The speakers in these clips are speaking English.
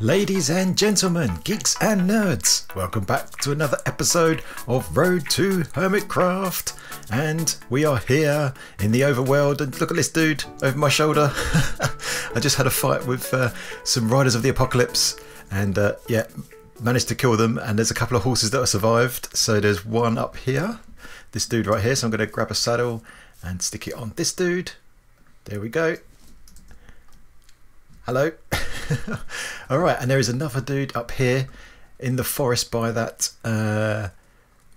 Ladies and gentlemen, geeks and nerds, welcome back to another episode of Road to HermitCraft. And we are here in the overworld, and look at this dude over my shoulder. I just had a fight with some riders of the apocalypse, and yeah, managed to kill them. And there's a couple of horses that have survived. So there's one up here, this dude right here. So I'm going to grab a saddle and stick it on this dude. There we go. Hello. Alright, and there is another dude up here in the forest by that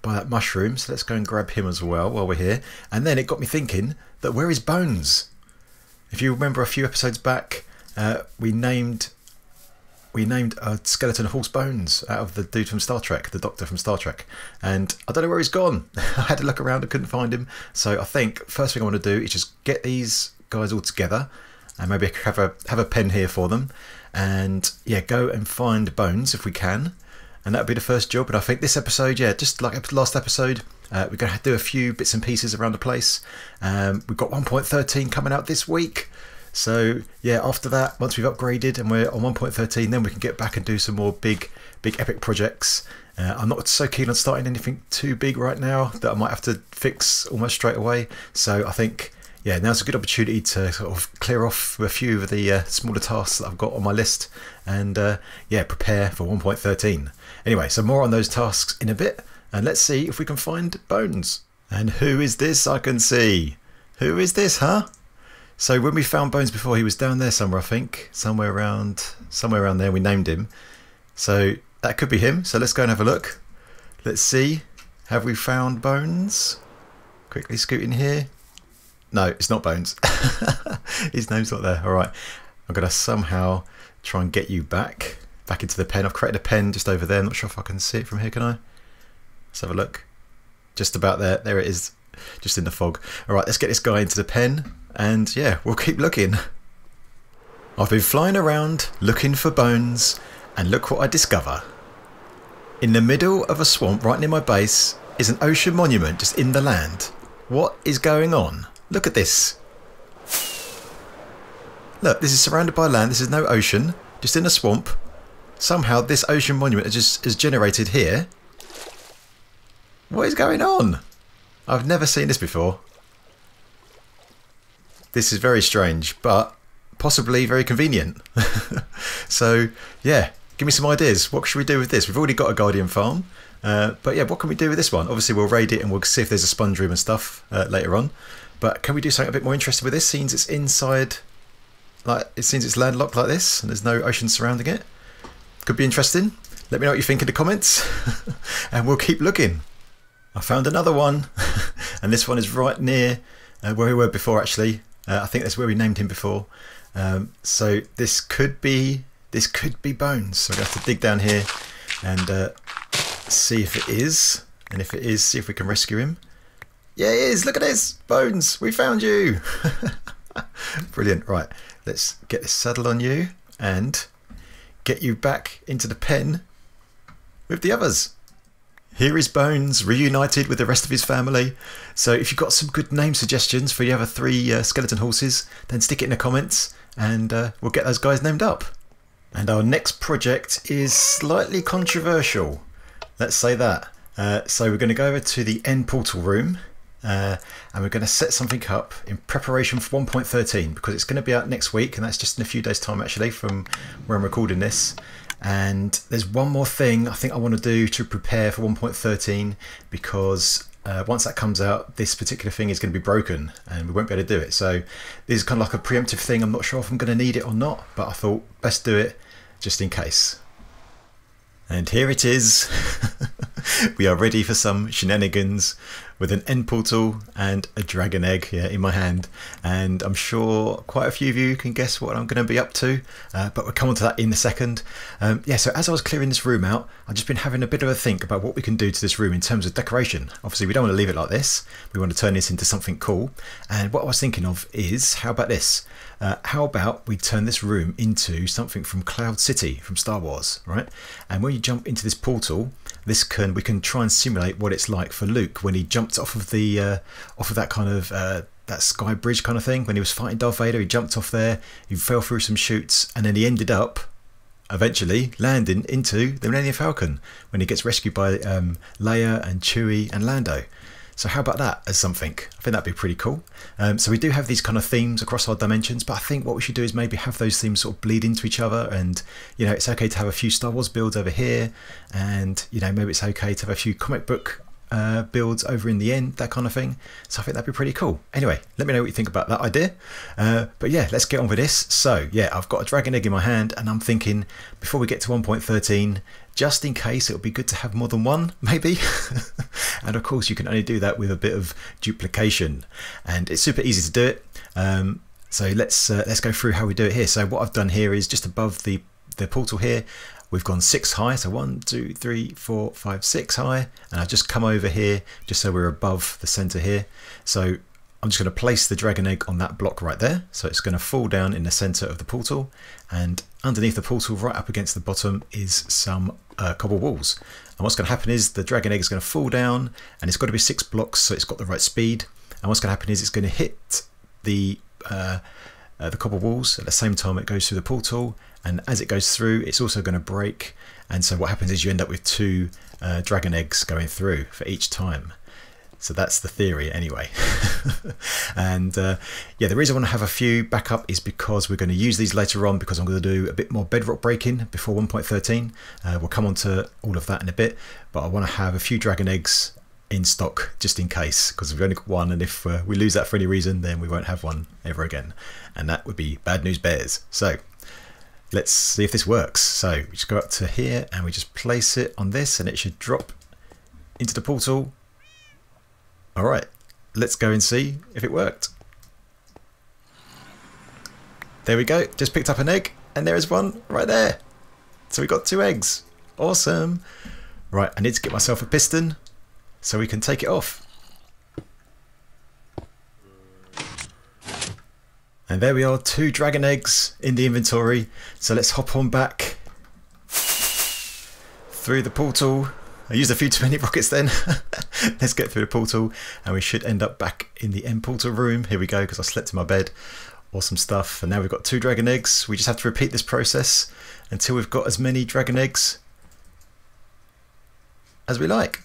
mushroom, so let's go and grab him as well while we're here. And then it got me thinking that where is Bones? If you remember a few episodes back, we named a skeleton horse Bones out of the dude from Star Trek, the Doctor from Star Trek, and I don't know where he's gone. I had to look around and couldn't find him, so I think first thing I want to do is just get these guys all together and maybe have a pen here for them, and yeah, go and find Bones if we can, and that would be the first job. And I think this episode, yeah, just like last episode, we're going to do a few bits and pieces around the place. We've got 1.13 coming out this week, so yeah, after that, once we've upgraded and we're on 1.13, then we can get back and do some more big epic projects. I'm not so keen on starting anything too big right now that I might have to fix almost straight away, so I think, yeah, now's a good opportunity to sort of clear off a few of the smaller tasks that I've got on my list, and yeah, prepare for 1.13. Anyway, so more on those tasks in a bit, and let's see if we can find Bones. And who is this I can see? Who is this, huh? So when we found Bones before, he was down there somewhere, I think, somewhere around there. We named him, so that could be him. So let's go and have a look. Let's see, have we found Bones? Quickly scoot in here. No, it's not Bones. His name's not there. Alright, I'm going to somehow try and get you back into the pen. I've created a pen just over there. I'm not sure if I can see it from here, can I? Let's have a look. Just about there. There it is, just in the fog. Alright, let's get this guy into the pen, and yeah, we'll keep looking. I've been flying around looking for Bones, and look what I discover. In the middle of a swamp right near my base is an ocean monument just in the land. What is going on? Look at this. Look, this is surrounded by land. This is no ocean, just in a swamp. Somehow this ocean monument is generated here. What is going on? I've never seen this before. This is very strange, but possibly very convenient. So yeah, give me some ideas. What should we do with this? We've already got a Guardian farm. But yeah, what can we do with this one? Obviously we'll raid it and we'll see if there's a sponge room and stuff later on. But can we do something a bit more interesting with this, since it's inside, like it seems it's landlocked like this and there's no ocean surrounding it? Could be interesting. Let me know what you think in the comments and we'll keep looking. I found another one and this one is right near where we were before actually. I think that's where we named him before. So this could be Bones. So we're going to have to dig down here and see if it is, and if it is, see if we can rescue him. Yeah, it is. Look at this, Bones, we found you. Brilliant. Right, let's get this saddle on you and get you back into the pen with the others. Here is Bones reunited with the rest of his family. So if you've got some good name suggestions for your other three skeleton horses, then stick it in the comments and we'll get those guys named up. And our next project is slightly controversial. Let's say that. So we're going to go over to the end portal room and we're going to set something up in preparation for 1.13 because it's going to be out next week, and that's just in a few days time actually from where I'm recording this. And there's one more thing I think I want to do to prepare for 1.13 because once that comes out, this particular thing is going to be broken and we won't be able to do it. So this is kind of like a preemptive thing. I'm not sure if I'm going to need it or not, but I thought best do it just in case. And here it is. We are ready for some shenanigans with an end portal and a dragon egg in my hand. And I'm sure quite a few of you can guess what I'm going to be up to, but we'll come on to that in a second. Yeah, so as I was clearing this room out, I've just been having a bit of a think about what we can do to this room in terms of decoration. Obviously, we don't want to leave it like this. We want to turn this into something cool. And what I was thinking of is, how about this? How about we turn this room into something from Cloud City from Star Wars, right? And when you jump into this portal, we can try and simulate what it's like for Luke when he jumped off of that kind of that sky bridge kind of thing. When he was fighting Darth Vader, he jumped off there, he fell through some chutes, and then he ended up eventually landing into the Millennium Falcon when he gets rescued by Leia and Chewie and Lando. So how about that as something? I think that'd be pretty cool. So we do have these kind of themes across our dimensions, but I think what we should do is maybe have those themes sort of bleed into each other. And, you know, it's okay to have a few Star Wars builds over here. And, you know, maybe it's okay to have a few comic book builds over in the end, that kind of thing. So I think that'd be pretty cool. Anyway, let me know what you think about that idea. But yeah, let's get on with this. So yeah, I've got a dragon egg in my hand and I'm thinking before we get to 1.13, just in case, it would be good to have more than one, maybe. And of course, you can only do that with a bit of duplication, and it's super easy to do it. So let's go through how we do it here. So what I've done here is just above the portal here, we've gone 6 high. So 1, 2, 3, 4, 5, 6 high, and I've just come over here just so we're above the center here. So I'm just going to place the dragon egg on that block right there. So it's going to fall down in the center of the portal, and underneath the portal, right up against the bottom, is some cobble walls. And what's going to happen is the dragon egg is going to fall down, and it's got to be 6 blocks so it's got the right speed. And what's going to happen is it's going to hit the cobble walls at the same time it goes through the portal, and as it goes through, it's also going to break. And so what happens is you end up with 2 dragon eggs going through for each time. So that's the theory anyway. And yeah, the reason I want to have a few backup is because we're going to use these later on, because I'm going to do a bit more bedrock breaking before 1.13. We'll come on to all of that in a bit, but I want to have a few dragon eggs in stock just in case, because we've only got one, and if we lose that for any reason, then we won't have one ever again, and that would be bad news bears. So let's see if this works. So we just go up to here and we just place it on this, and it should drop into the portal. All right, let's go and see if it worked. There we go, just picked up an egg, and there is one right there. So we got 2 eggs, awesome. Right, I need to get myself a piston so we can take it off. And there we are, 2 dragon eggs in the inventory. So let's hop on back through the portal. I used a few too many rockets then. Let's get through the portal and we should end up back in the end portal room. Here we go, because I slept in my bed. Awesome stuff. And now we've got 2 dragon eggs. We just have to repeat this process until we've got as many dragon eggs as we like.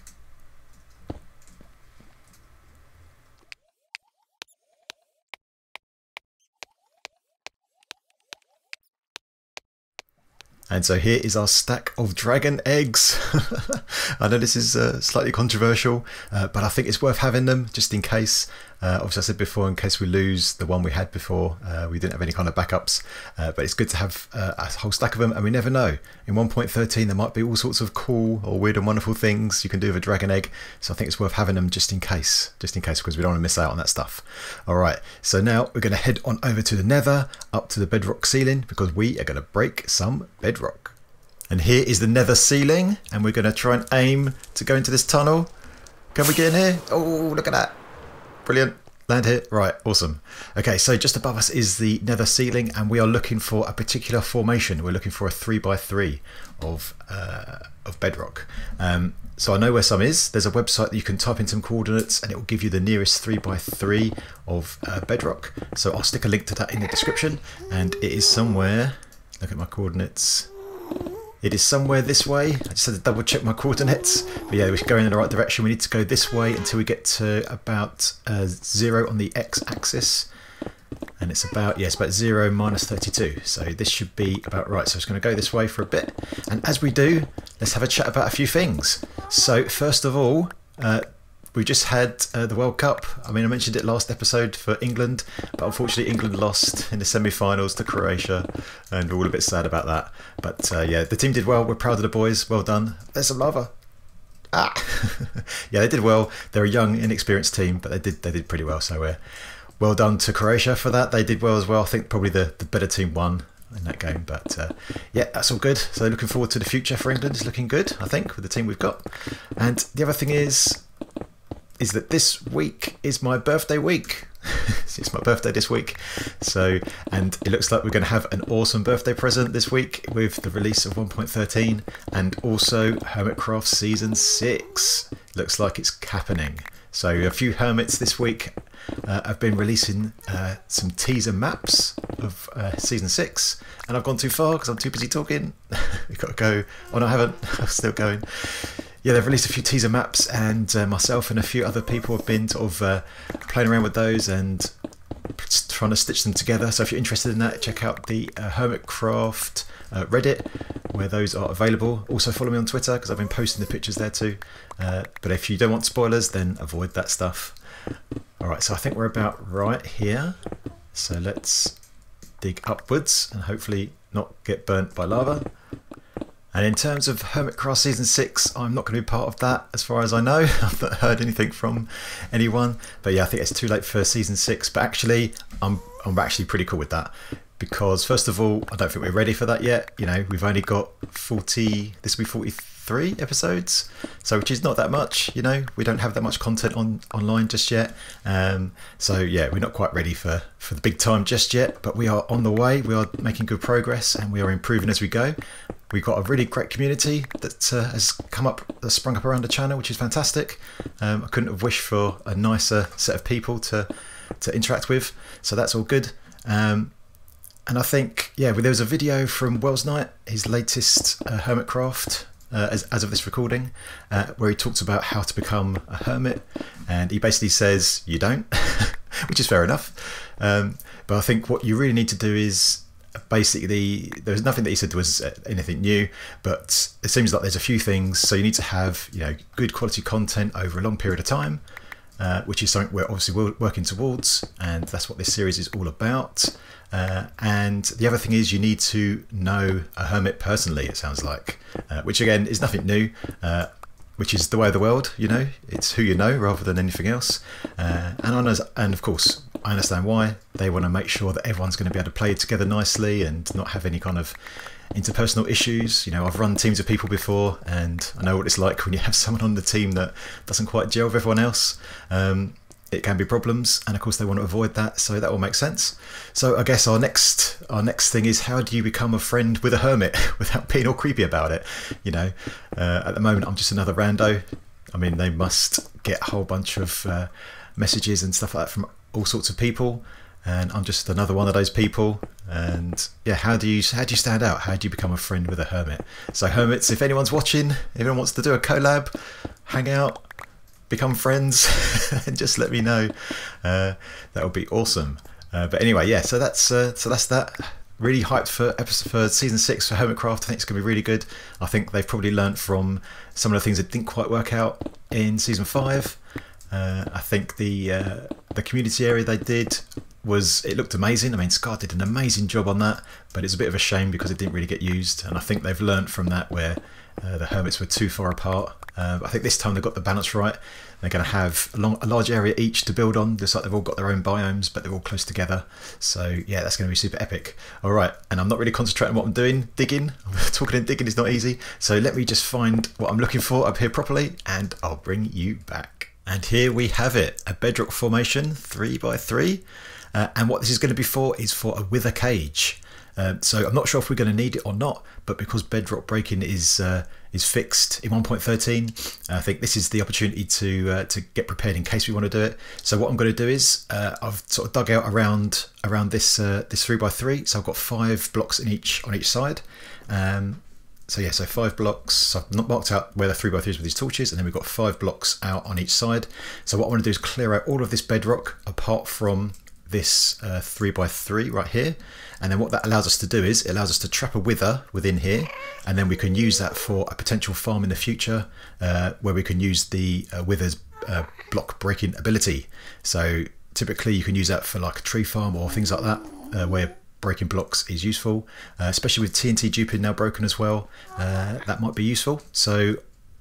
And so here is our stack of dragon eggs. I know this is slightly controversial, but I think it's worth having them just in case. Obviously, I said before, in case we lose the one we had before, we didn't have any kind of backups. But it's good to have a whole stack of them, and we never know. In 1.13, there might be all sorts of cool or weird and wonderful things you can do with a dragon egg. So I think it's worth having them just in case, because we don't want to miss out on that stuff. All right, so now we're going to head on over to the Nether, up to the bedrock ceiling, because we are going to break some bedrock. And here is the Nether Sealing, and we're going to try and aim to go into this tunnel. Can we get in here? Oh, look at that. Brilliant. Land here. Right, awesome. Okay, so just above us is the Nether Sealing, and we are looking for a particular formation. We're looking for a 3x3 of bedrock. So I know where some is. There's a website that you can type in some coordinates and it will give you the nearest 3x3 of bedrock. So I'll stick a link to that in the description, and it is somewhere. Look at my coordinates. It is somewhere this way. I just had to double check my coordinates. But yeah, we're going in the right direction. We need to go this way until we get to about 0 on the x-axis. And it's about, yeah, it's about 0 minus 32. So this should be about right. So it's going to go this way for a bit. And as we do, let's have a chat about a few things. So first of all, we just had the World Cup. I mean, I mentioned it last episode for England, but unfortunately England lost in the semi-finals to Croatia, and we're all a bit sad about that. But yeah, the team did well. We're proud of the boys. Well done. There's some lava. Ah, yeah, they did well. They're a young, inexperienced team, but they did pretty well. So well done to Croatia for that. They did well as well. I think probably the better team won in that game, but yeah, that's all good. So looking forward to the future for England. It's looking good, I think, with the team we've got. And the other thing is that this week is my birthday week. It's my birthday this week, so, and it looks like we're going to have an awesome birthday present this week with the release of 1.13 and also HermitCraft Season 6. Looks like it's happening. So a few hermits this week have been releasing some teaser maps of season 6, and I've gone too far because I'm too busy talking. We've got to go. Oh no, I haven't. I'm still going. Yeah, they've released a few teaser maps, and myself and a few other people have been sort of playing around with those and trying to stitch them together. So if you're interested in that, check out the HermitCraft Reddit, where those are available. Also follow me on Twitter because I've been posting the pictures there too. But if you don't want spoilers, then avoid that stuff. Alright, so I think we're about right here. So let's dig upwards and hopefully not get burnt by lava. And in terms of HermitCraft Season 6, I'm not going to be part of that as far as I know. I've not heard anything from anyone. But yeah, I think it's too late for Season 6. But actually, I'm actually pretty cool with that. Because first of all, I don't think we're ready for that yet. You know, we've only got 40, this will be 43 episodes. So which is not that much, you know. We don't have that much content online just yet. So yeah, we're not quite ready for the big time just yet. But we are on the way. We are making good progress and we are improving as we go. We've got a really great community that has sprung up around the channel, which is fantastic. I couldn't have wished for a nicer set of people to interact with, so that's all good. And I think, yeah, there was a video from Wells Knight, his latest HermitCraft, as of this recording, where he talks about how to become a hermit, and he basically says you don't, which is fair enough. But I think what you really need to do is, basically, there was nothing that he said was anything new, but it seems like there's a few things. So you need to have, you know, good quality content over a long period of time, which is something we're obviously working towards, and that's what this series is all about. And the other thing is you need to know a hermit personally, it sounds like, which again is nothing new, which is the way of the world, you know. It's who you know rather than anything else. And of course, I understand why. They want to make sure that everyone's going to be able to play together nicely and not have any kind of interpersonal issues. You know, I've run teams of people before, and I know what it's like when you have someone on the team that doesn't quite gel with everyone else. It can be problems, and of course they want to avoid that, so that will make sense. So I guess our next thing is, how do you become a friend with a hermit without being all creepy about it? You know, at the moment I'm just another rando. I mean, they must get a whole bunch of messages and stuff like that from all sorts of people, and I'm just another one of those people. And yeah, how do you stand out? How do you become a friend with a hermit? So hermits, if anyone's watching, if anyone wants to do a collab, hang out, become friends, and just let me know. That would be awesome. But anyway, yeah, so that's that. Really hyped for season 6 for HermitCraft. I think it's going to be really good. I think they've probably learnt from some of the things that didn't quite work out in season 5. I think the community area they did it looked amazing. I mean, Scar did an amazing job on that, but it's a bit of a shame because it didn't really get used. And I think they've learnt from that, where the hermits were too far apart. I think this time they've got the balance right. They're going to have a large area each to build on, just like they've all got their own biomes, but they're all close together. So yeah, that's going to be super epic. All right, and I'm not really concentrating on what I'm doing. Digging, talking and digging is not easy. So let me just find what I'm looking for up here properly, and I'll bring you back. And here we have it, a bedrock formation 3x3. And what this is going to be for is for a wither cage. So I'm not sure if we're going to need it or not, but because bedrock breaking is fixed in 1.13, I think this is the opportunity to get prepared in case we want to do it. So what I'm going to do is I've sort of dug out around this 3x3. So I've got 5 blocks on each side. So yeah, so 5 blocks. So I've not marked out where the 3x3s with these torches, and then we've got 5 blocks out on each side. So what I want to do is clear out all of this bedrock apart from this 3x3 right here, and then what that allows us to do is it allows us to trap a wither within here, and then we can use that for a potential farm in the future, where we can use the wither's block breaking ability. So typically you can use that for like a tree farm or things like that, where breaking blocks is useful, especially with TNT duping now broken as well. That might be useful. So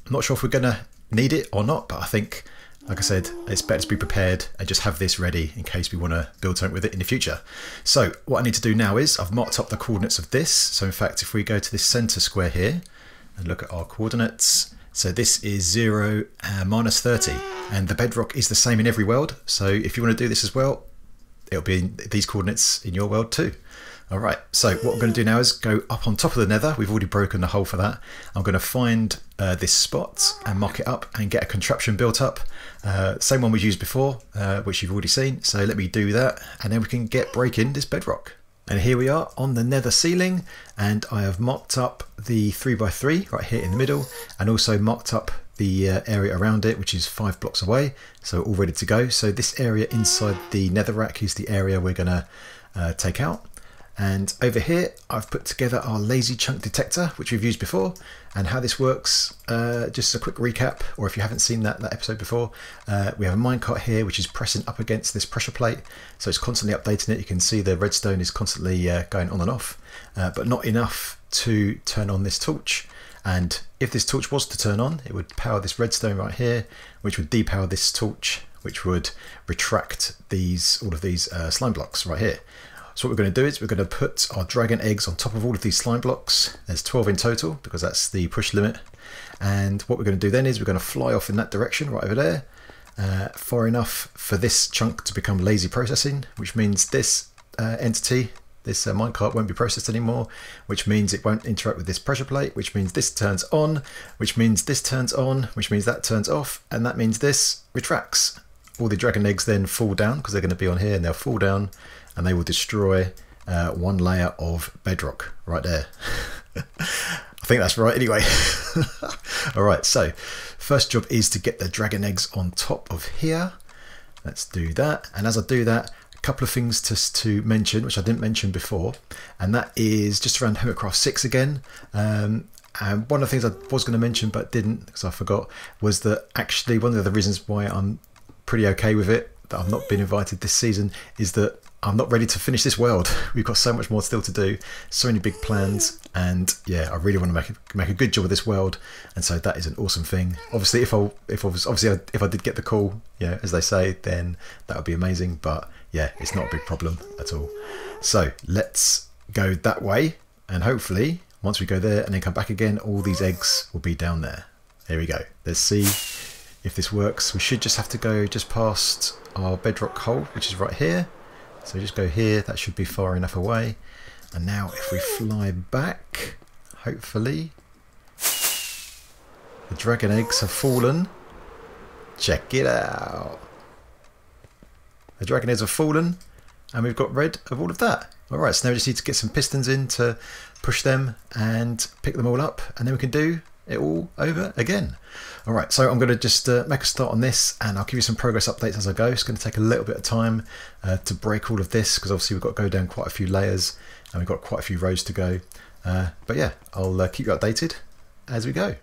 I'm not sure if we're going to need it or not, but I think, like I said, it's better to be prepared and just have this ready in case we want to build something with it in the future. So what I need to do now is I've marked up the coordinates of this. So in fact, if we go to this center square here and look at our coordinates, so this is 0 and minus 30, and the bedrock is the same in every world. So if you want to do this as well, it'll be in these coordinates in your world too. All right, so what I'm going to do now is go up on top of the nether. We've already broken the hole for that. I'm going to find this spot and mark it up and get a contraption built up. Same one we used before, which you've already seen. So let me do that, and then we can get breaking this bedrock. And here we are on the Nether Sealing, and I have mocked up the 3x3 right here in the middle, and also mocked up the area around it, which is 5 blocks away, so all ready to go. So this area inside the netherrack is the area we're going to take out. And over here I've put together our lazy chunk detector, which we've used before. And how this works, just a quick recap, or if you haven't seen that episode before, we have a minecart here which is pressing up against this pressure plate, so it's constantly updating it. You can see the redstone is constantly going on and off, but not enough to turn on this torch. And if this torch was to turn on, it would power this redstone right here, which would depower this torch, which would retract all of these slime blocks right here. So what we're going to do is we're going to put our dragon eggs on top of all of these slime blocks. There's 12 in total because that's the push limit. And what we're going to do then is we're going to fly off in that direction right over there, far enough for this chunk to become lazy processing, which means this entity, this minecart, won't be processed anymore, which means it won't interact with this pressure plate, which means this turns on, which means this turns on, which means that turns off, and that means this retracts. All the dragon eggs then fall down because they're going to be on here, and they'll fall down and they will destroy one layer of bedrock right there. I think that's right anyway. Alright, so first job is to get the dragon eggs on top of here. Let's do that. And as I do that, a couple of things to mention, which I didn't mention before, and that is just around HermitCraft 6 again. And one of the things I was going to mention but didn't because I forgot was that actually one of the reasons why I'm pretty okay with it, that I've not been invited this season, is that I'm not ready to finish this world. We've got so much more still to do, so many big plans, and yeah, I really want to make a good job of this world, and so that is an awesome thing. Obviously, if I did get the call, yeah, as they say, then that would be amazing. But yeah, it's not a big problem at all. So let's go that way, and hopefully, once we go there and then come back again, all these eggs will be down there. Here we go. Let's see if this works. We should just have to go just past our bedrock hole, which is right here. So just go here, that should be far enough away. And now if we fly back, hopefully, the dragon eggs have fallen. Check it out. The dragon eggs have fallen and we've got rid of all of that. Alright, so now we just need to get some pistons in to push them and pick them all up, and then we can do it all over again. Alright, so I'm going to just make a start on this, and I'll give you some progress updates as I go. It's going to take a little bit of time to break all of this, because obviously we've got to go down quite a few layers and we've got quite a few rows to go. But yeah, I'll keep you updated as we go.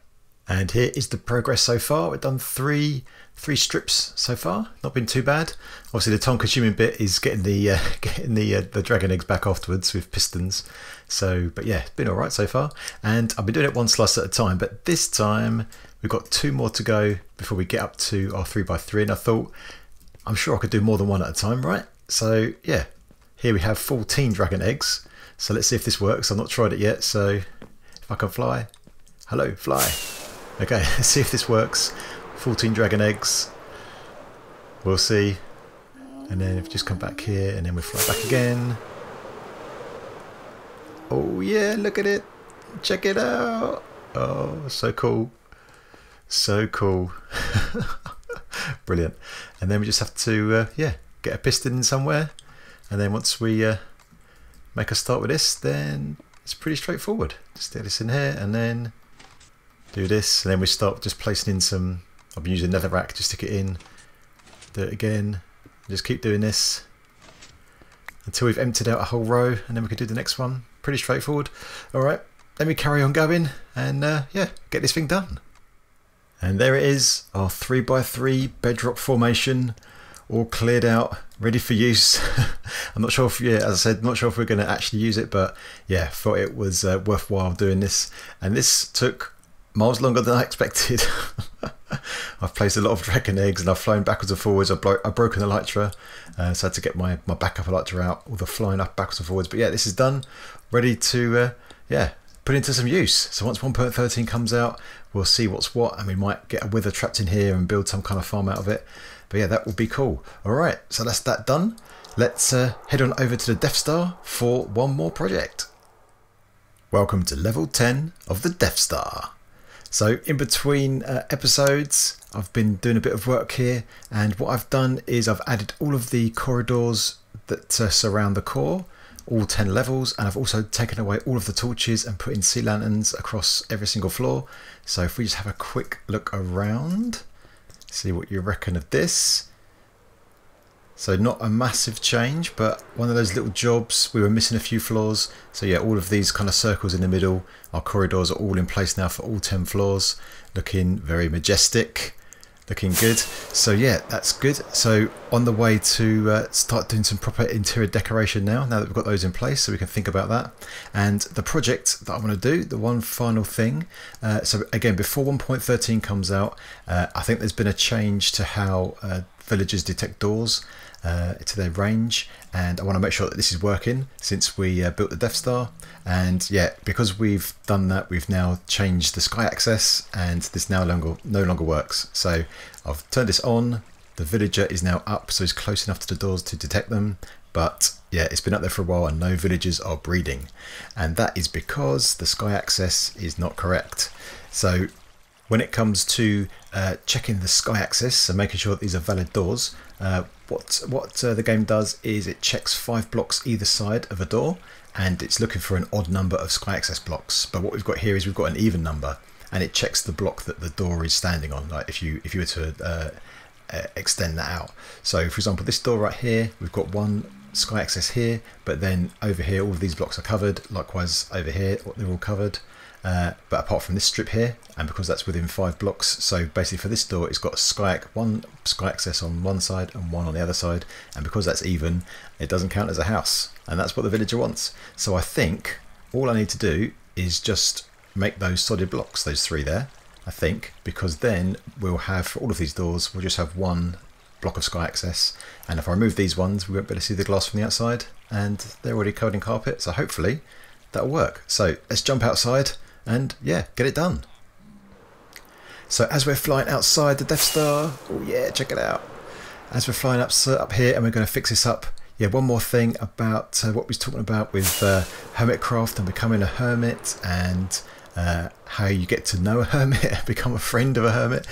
And here is the progress so far. We've done three strips so far. Not been too bad. Obviously the time-consuming bit is getting the dragon eggs back afterwards with pistons. So, but yeah, it's been all right so far. And I've been doing it one slice at a time, but this time we've got 2 more to go before we get up to our 3x3. And I thought, I'm sure I could do more than one at a time, right? So yeah, here we have 14 dragon eggs. So let's see if this works. I've not tried it yet, so if I can fly. Hello, fly. Okay, let's see if this works. 14 dragon eggs. We'll see. And then if we just come back here and then we fly back again. Oh yeah, look at it. Check it out. Oh, so cool. So cool. Brilliant. And then we just have to, yeah, get a piston in somewhere. And then once we make a start with this, then it's pretty straightforward. Just get this in here and then do this, and then we start just placing in some. I've been using netherrack to stick it in. Do it again. Just keep doing this until we've emptied out a whole row, and then we can do the next one. Pretty straightforward. All right, let me carry on going and yeah, get this thing done. And there it is, our 3x3 bedrock formation, all cleared out, ready for use. I'm not sure if, yeah, as I said, not sure if we're going to actually use it, but yeah, thought it was worthwhile doing this, and this took miles longer than I expected. I've placed a lot of dragon eggs and I've flown backwards and forwards. I've broken the elytra, so I had to get my backup elytra out, all the flying up backwards and forwards. But yeah, this is done, ready to yeah, put into some use. So once 1.13 comes out, we'll see what's what, and we might get a wither trapped in here and build some kind of farm out of it. But yeah, that will be cool. Alright, so that's that done. Let's head on over to the Death Star for one more project. Welcome to level 10 of the Death Star. So in between episodes, I've been doing a bit of work here, and what I've done is I've added all of the corridors that surround the core all 10 levels, and I've also taken away all of the torches and put in sea lanterns across every single floor. So if we just have a quick look around, see what you reckon of this. So not a massive change, but one of those little jobs. We were missing a few floors. So yeah, all of these kind of circles in the middle, our corridors are all in place now for all 10 floors. Looking very majestic, looking good. So yeah, that's good. So on the way to start doing some proper interior decoration now that we've got those in place, so we can think about that. And the project that I want to do, the one final thing, so again, before 1.13 comes out, I think there's been a change to how villagers detect doors to their range, and I want to make sure that this is working since we built the Death Star. And yeah, because we've done that, we've now changed the sky access, and this now no longer works. So I've turned this on. The villager is now up, so he's close enough to the doors to detect them. But yeah, it's been up there for a while and no villagers are breeding, and that is because the sky access is not correct. So when it comes to checking the sky access and making sure that these are valid doors, what the game does is it checks 5 blocks either side of a door, and it's looking for an odd number of sky access blocks. But what we've got here is we've got an even number, and it checks the block that the door is standing on, like if you were to extend that out. So for example, this door right here, we've got 1 sky access here, but then over here all of these blocks are covered. Likewise over here, they're all covered. But apart from this strip here, and because that's within 5 blocks, so basically for this door it's got 1 sky access on one side and 1 on the other side, and because that's even, it doesn't count as a house, and that's what the villager wants. So I think all I need to do is just make those solid blocks, those 3 there, I think, because then we'll have, for all of these doors, we'll just have 1 block of sky access, and if I remove these ones we won't be able to see the glass from the outside, and they're already covered in carpet, so hopefully that'll work. So let's jump outside and yeah, get it done. So as we're flying outside the Death Star, oh yeah, check it out. As we're flying up here, and we're going to fix this up. Yeah, one more thing about what we was talking about with HermitCraft and becoming a hermit, and how you get to know a hermit, become a friend of a hermit.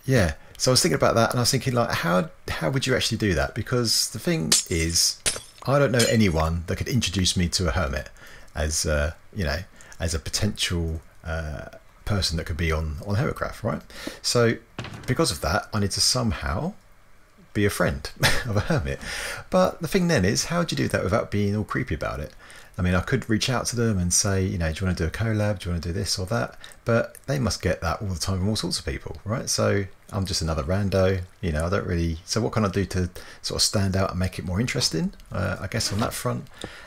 Yeah, so I was thinking about that, and I was thinking, like, how would you actually do that? Because the thing is, I don't know anyone that could introduce me to a hermit as you know, as a potential person that could be on HermitCraft, right? So because of that, I need to somehow be a friend of a hermit. But the thing then is, how would you do that without being all creepy about it? I mean, I could reach out to them and say, you know, do you want to do a collab? Do you want to do this or that? But they must get that all the time from all sorts of people, right? So I'm just another rando, you know, I don't really... So what can I do to sort of stand out and make it more interesting, I guess, on that front?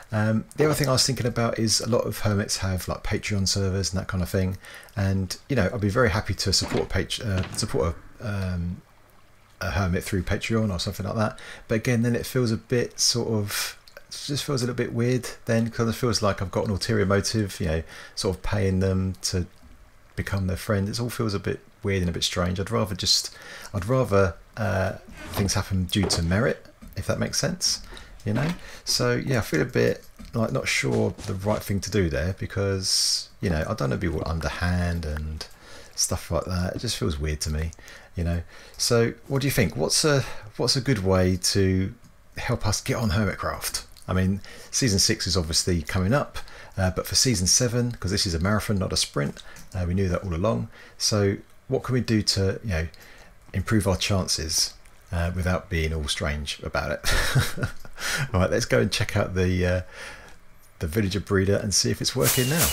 The other thing I was thinking about is a lot of hermits have like Patreon servers and that kind of thing. And, you know, I'd be very happy to support a hermit through Patreon or something like that. But again, then it feels a bit sort of... It just feels a little bit weird then, because it feels like I've got an ulterior motive, you know, sort of paying them to become their friend. It all feels a bit weird and a bit strange. I'd rather things happen due to merit, if that makes sense, you know. So yeah, I feel a bit like not sure the right thing to do there, because, you know, I don't want to be all underhand and stuff like that. It just feels weird to me, you know. So what do you think? What's a good way to help us get on HermitCraft? I mean, season 6 is obviously coming up, but for season 7, because this is a marathon, not a sprint, we knew that all along. So what can we do to, you know, improve our chances without being all strange about it? All right, let's go and check out the villager breeder and see if it's working now.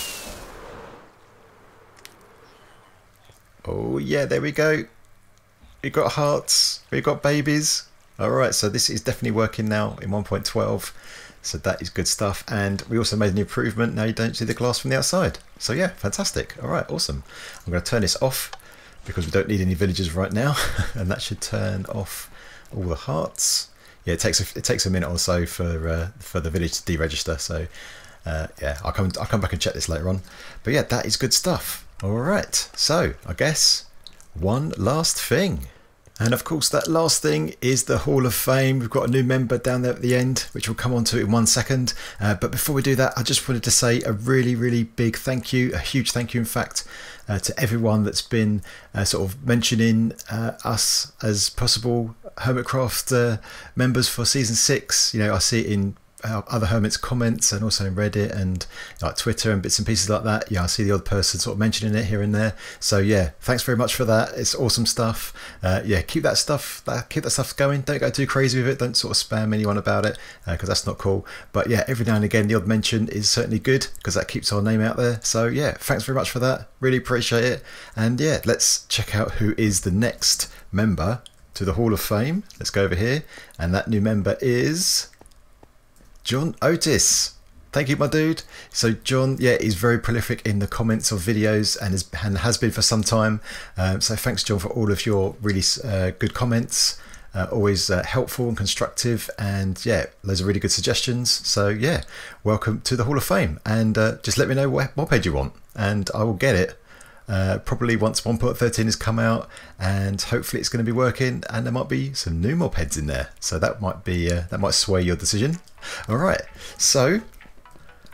Oh yeah, there we go. We've got hearts, we've got babies. Alright, so this is definitely working now in 1.12, so that is good stuff. And we also made an improvement, now you don't see the glass from the outside. So yeah, fantastic. Alright, awesome. I'm going to turn this off because we don't need any villagers right now, and that should turn off all the hearts. Yeah, it takes a minute or so for the village to deregister, so yeah, I'll come back and check this later on. But yeah, that is good stuff. Alright, so I guess one last thing. And of course, that last thing is the Hall of Fame. We've got a new member down there at the end, which we'll come on to in 1 second. But before we do that, I just wanted to say a really, really big thank you, a huge thank you, in fact, to everyone that's been sort of mentioning us as possible HermitCraft members for season 6. You know, I see it in other hermits comments and also in Reddit and like Twitter and bits and pieces like that. Yeah, I see the odd person sort of mentioning it here and there. So yeah, thanks very much for that. It's awesome stuff. Yeah, keep that stuff going. Don't go too crazy with it. Don't sort of spam anyone about it because that's not cool. But yeah, every now and again the odd mention is certainly good because that keeps our name out there. So yeah, thanks very much for that. Really appreciate it. And yeah, let's check out who is the next member to the Hall of Fame. Let's go over here, and that new member is John Otis. Thank you, my dude. So John, yeah, is very prolific in the comments of videos and has been for some time. So thanks, John, for all of your really good comments. Always helpful and constructive, and yeah, loads of really good suggestions. So yeah, welcome to the Hall of Fame, and just let me know what mod page you want and I will get it. Probably once 1.13 has come out, and hopefully it's going to be working, and there might be some new mod heads in there, so that might be that might sway your decision. All right, so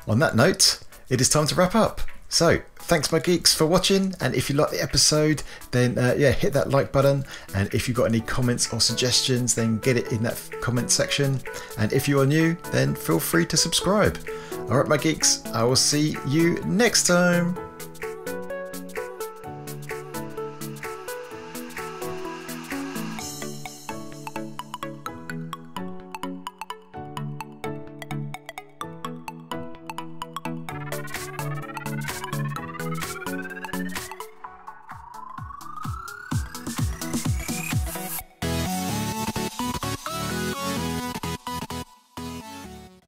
on that note, it is time to wrap up. So thanks, my geeks, for watching, and if you like the episode, then yeah, hit that like button, and if you've got any comments or suggestions, then get it in that comment section, and if you are new, then feel free to subscribe. All right, my geeks, I will see you next time.